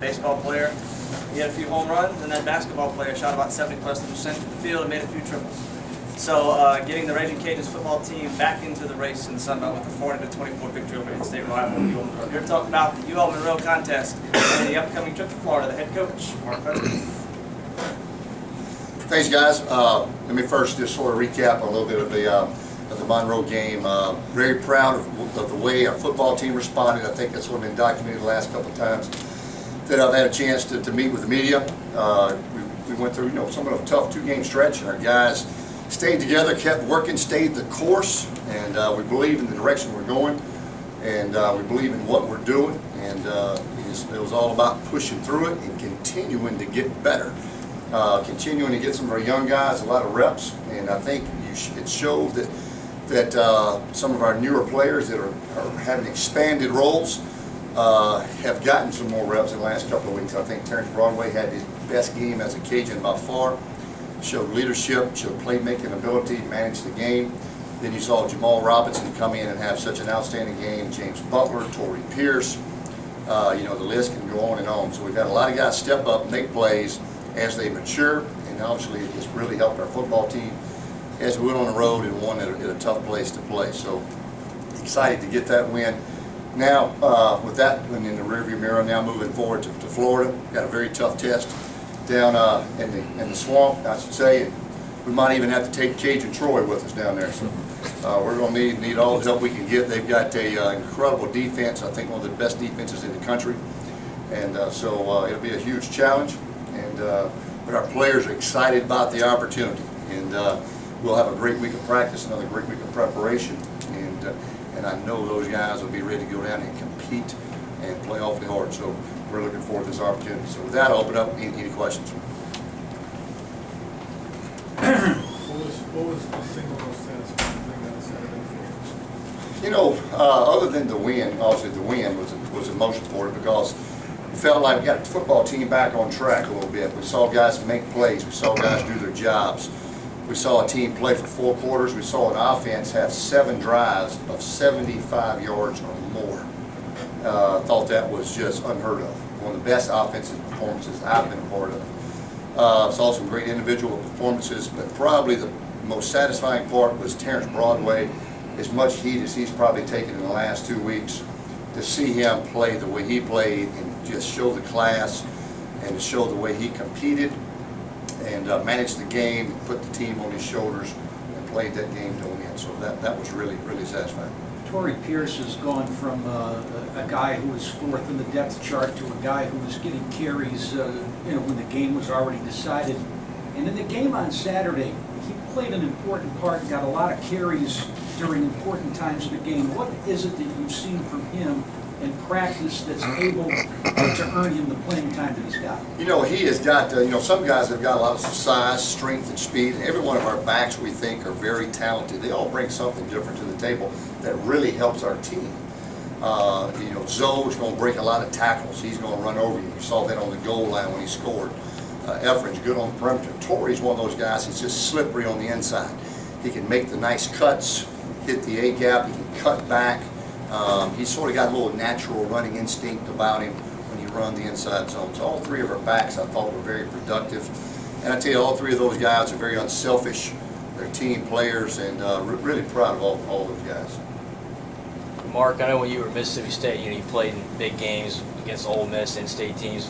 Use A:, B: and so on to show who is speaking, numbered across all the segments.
A: Baseball player, he had a few home runs, and then basketball player shot about 70+% to the field and made a few triples. So getting the Raging Cajuns football team back into the race in the Sun Belt with a 40-24 victory over in-state rival UL Monroe. Here to talk about the UL Monroe contest and the upcoming trip to Florida, the head coach, Mark Hudspeth.
B: Thanks, guys. Let me first just sort of recap a little bit of the Monroe game. Very proud of the way our football team responded. I think that's sort of been documented the last couple of times that I've had a chance to meet with the media. We went through, somewhat of a tough two-game stretch, and our guys stayed together, kept working, stayed the course, and we believe in the direction we're going, and we believe in what we're doing, and it was all about pushing through it and continuing to get better. Continuing to get some of our young guys a lot of reps, and I think it showed that some of our newer players that are having expanded roles have gotten some more reps in the last couple of weeks. I think Terrence Broadway had his best game as a Cajun by far. Showed leadership, showed playmaking ability, managed the game. Then you saw Jamal Robinson come in and have such an outstanding game. James Butler, Torrey Pierce, the list can go on and on. So we've had a lot of guys step up, make plays as they mature, and obviously it's really helped our football team as we went on the road and won at a tough place to play. So excited to get that win. Now, with that one in the rearview mirror, now moving forward to Florida. Got a very tough test down in the swamp, I should say. And we might even have to take Cajun Troy with us down there. So we're going to need all the help we can get. They've got an incredible defense. I think one of the best defenses in the country. And so it'll be a huge challenge. And but our players are excited about the opportunity. And we'll have a great week of practice, another great week of preparation. And I know those guys will be ready to go down and compete and play awfully hard. So we're looking forward to this opportunity. So with that, I'll open up any questions.
C: What was the single most satisfying thing on Saturday for you?
B: Other than the win, obviously the win was the most important because it felt like we got the football team back on track a little bit. We saw guys make plays. We saw guys do their jobs. We saw a team play for 4 quarters. We saw an offense have 7 drives of 75 yards or more. Thought that was just unheard of. One of the best offensive performances I've been a part of. Saw some great individual performances, but probably the most satisfying part was Terrence Broadway. As much heat as he's probably taken in the last 2 weeks, to see him play the way he played and just show the class and to show the way he competed and managed the game, put the team on his shoulders, and played that game to win. So that was really, really satisfying.
D: Torrey Pierce has gone from a guy who was 4th in the depth chart to a guy who was getting carries, when the game was already decided. And in the game on Saturday, he played an important part, got a lot of carries during important times of the game. What is it that you've seen from him in practice that's able to earn him the playing time that he's got?
B: He has got, some guys have got a lot of size, strength, and speed. Every one of our backs, we think, are very talented. They all bring something different to the table that really helps our team. Zoe's going to break a lot of tackles. He's going to run over you. You saw that on the goal line when he scored. Efren's good on the perimeter. Torrey's one of those guys who's just slippery on the inside. He can make the nice cuts, hit the A-gap, he can cut back. He's sort of got a little natural running instinct about him when you run the inside zone. So all 3 of our backs I thought were very productive. And I tell you, all 3 of those guys are very unselfish. They're team players, and really proud of all those guys.
E: Mark, I know when you were at Mississippi State, you played in big games against Ole Miss and state teams.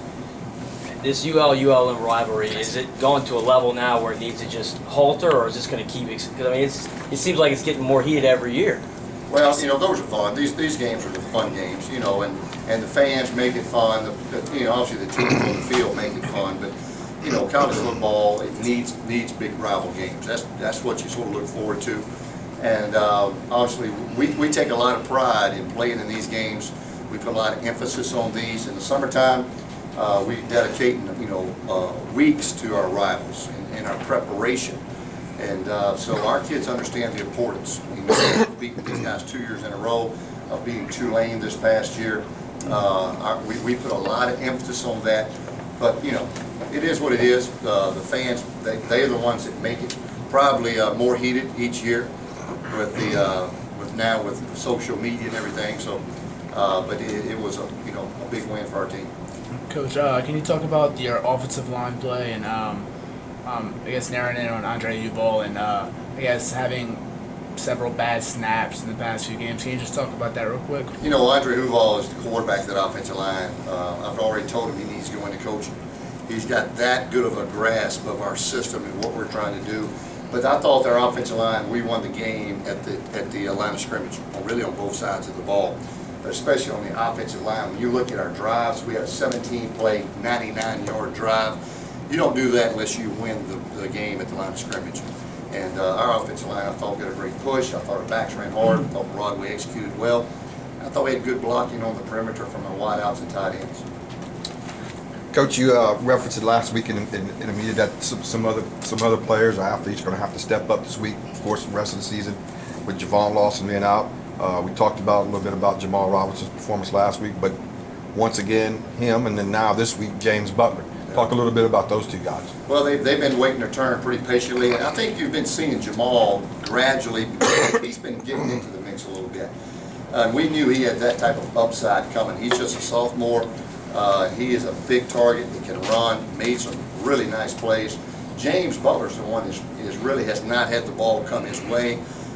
E: This UL-ULM rivalry, is it going to a level now where it needs to just halter, or is this going to keep? Because it seems like it's getting more heated every year.
B: Well, those are fun. These games are the fun games, and the fans make it fun. Obviously the teams on the field make it fun, but college football, it needs big rival games. That's what you sort of look forward to, and obviously we take a lot of pride in playing in these games. We put a lot of emphasis on these in the summertime. We dedicate weeks to our rivals and our preparation. And so our kids understand the importance. We've beaten these guys 2 years in a row, of beating Tulane this past year. We put a lot of emphasis on that. But it is what it is. The fans, they are the ones that make it probably more heated each year with social media and everything. So, but it was a big win for our team.
F: Coach, can you talk about your offensive line play and I guess narrowing in on Andre Uval and I guess having several bad snaps in the past few games. Can you just talk about that real quick?
B: You know, Andre Huval is the quarterback of that offensive line. I've already told him he needs to go into coaching. He's got that good of a grasp of our system and what we're trying to do. But I thought their offensive line, we won the game at the line of scrimmage, really on both sides of the ball, but especially on the offensive line. When you look at our drives, we had a 17-play, 99-yard drive. You don't do that unless you win the game at the line of scrimmage. And our offensive line, I thought, got a great push. I thought our backs ran hard. I thought Broadway executed well. I thought we had good blocking on the perimeter from our wideouts and tight ends.
G: Coach, you referenced it last week in a meeting that some other players or athletes are going to have to step up this week, of course, the rest of the season, with Javon Lawson being out. We talked about a little bit about Jamal Robinson's performance last week, but once again, him, and then now this week, James Butler. Talk a little bit about those two guys.
B: Well, they've been waiting their turn pretty patiently, and I think you've been seeing Jamal gradually. He's been getting into the mix a little bit. We knew he had that type of upside coming. He's just a sophomore. He is a big target. He can run. Made some really nice plays. James Butler's the one that really has not had the ball come his way.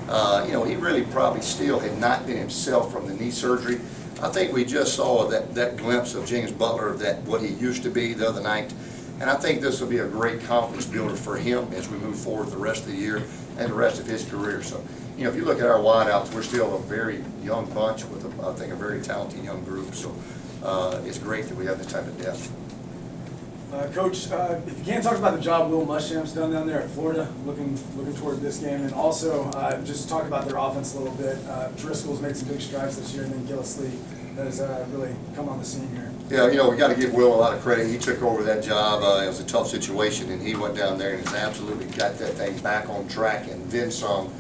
B: You know, he really probably still had not been himself from the knee surgery. I think we just saw that glimpse of James Butler, that what he used to be the other night. And I think this will be a great confidence builder for him as we move forward the rest of the year and the rest of his career. So, you know, if you look at our wideouts, we're still a very young bunch with, I think, a very talented young group. So it's great that we have this type of depth.
H: Coach, if you can't talk about the job Will Muschamp's done down there at Florida, looking toward this game, and also just talk about their offense a little bit. Driscoll's made some big strides this year, and then Gillisley has really come on the scene here.
B: Yeah, you know, we got to give Will a lot of credit. He took over that job. It was a tough situation, and he went down there and has absolutely got that thing back on track and then some.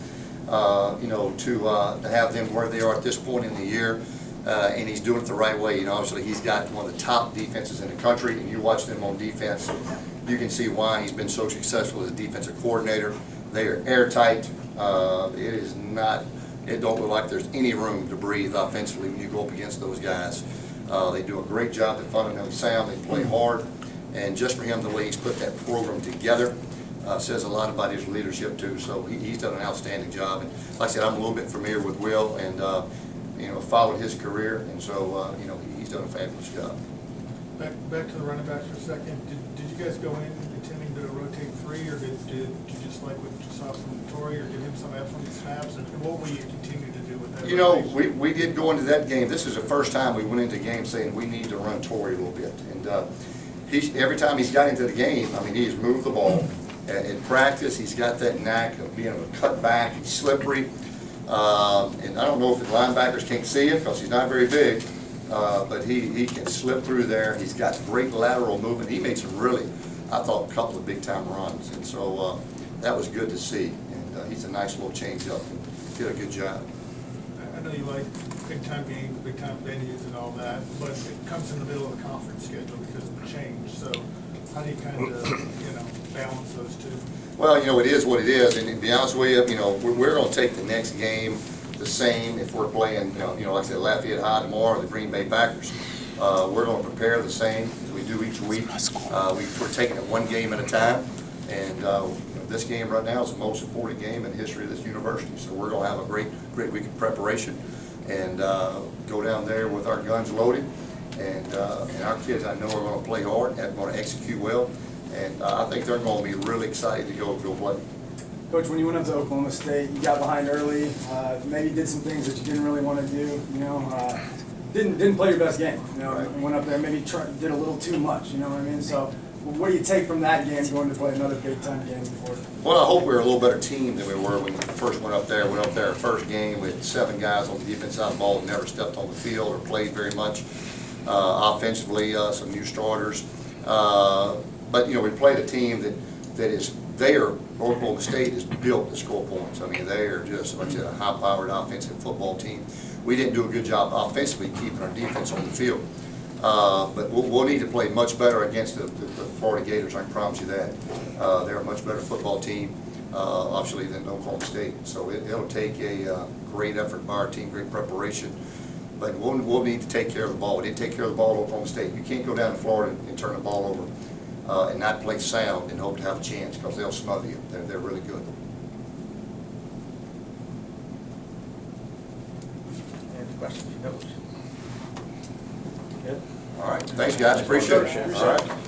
B: You know, to have them where they are at this point in the year. And he's doing it the right way. You know, obviously he's got one of the top defenses in the country, and you watch them on defense, you can see why he's been so successful as a defensive coordinator. They are airtight. It don't look like there's any room to breathe offensively when you go up against those guys. They do a great job at fundamentally sound. They play hard, and just for him, the way he's put that program together says a lot about his leadership too. So he's done an outstanding job. And like I said, I'm a little bit familiar with Will, and you know, followed his career, and so you know, he's done a fabulous job.
C: Back to the running backs for a second. Did you guys go in intending to rotate three, or did you just like what you saw from Torrey, or give him some F1 snaps, and what will you continue to do with that?
B: You know, we did go into that game. This is the first time we went into the game saying we need to run Torrey a little bit, and every time he's got into the game, I mean, he's moved the ball. In practice, he's got that knack of being able to cut back. He's slippery. And I don't know if the linebackers can't see him because he's not very big, but he can slip through there. He's got great lateral movement. He made some really, I thought, a couple of big-time runs, and so that was good to see. And he's a nice little change-up and did a good job.
C: I know you like big-time games, big-time venues and all that, but it comes in the middle of the conference schedule because of the change. So how do you kind of, you know, balance those two?
B: Well, you know, it is what it is, and to be honest with you, you know, we're going to take the next game the same if we're playing, you know, like I said, Lafayette High tomorrow or the Green Bay Packers. We're going to prepare the same as we do each week. We're taking it one game at a time, and you know, this game right now is the most important game in the history of this university. So we're going to have a great week of preparation, and go down there with our guns loaded, and our kids, I know, are going to play hard and going to execute well. And I think they're going to be really excited to go play.
H: Coach, when you went up to Oklahoma State, you got behind early, maybe did some things that you didn't really want to do, you know, didn't play your best game, you know,
B: Right.
H: Went up there, maybe did a little too much, you know what I mean? So what do you take from that game going to play another big-time game before?
B: Well, I hope we were a little better team than we were when we first went up there. Went up there our first game with 7 guys on the defense side of the ball who never stepped on the field or played very much. Offensively, some new starters. But, you know, we played a team that is there. Oklahoma State is built to score points. I mean, they are just, like I said, a high-powered offensive football team. We didn't do a good job offensively keeping our defense on the field. But we'll need to play much better against the Florida Gators, I can promise you that. They're a much better football team, obviously, than Oklahoma State. So it'll take a great effort by our team, great preparation. But we'll need to take care of the ball. We didn't take care of the ball at Oklahoma State. You can't go down to Florida and turn the ball over and not play sound and hope to have a chance, because they'll smother you. They're really good.
A: Any questions, Coach? Good.
B: All right, thanks, guys. Appreciate it.
A: Appreciate it.
B: All right.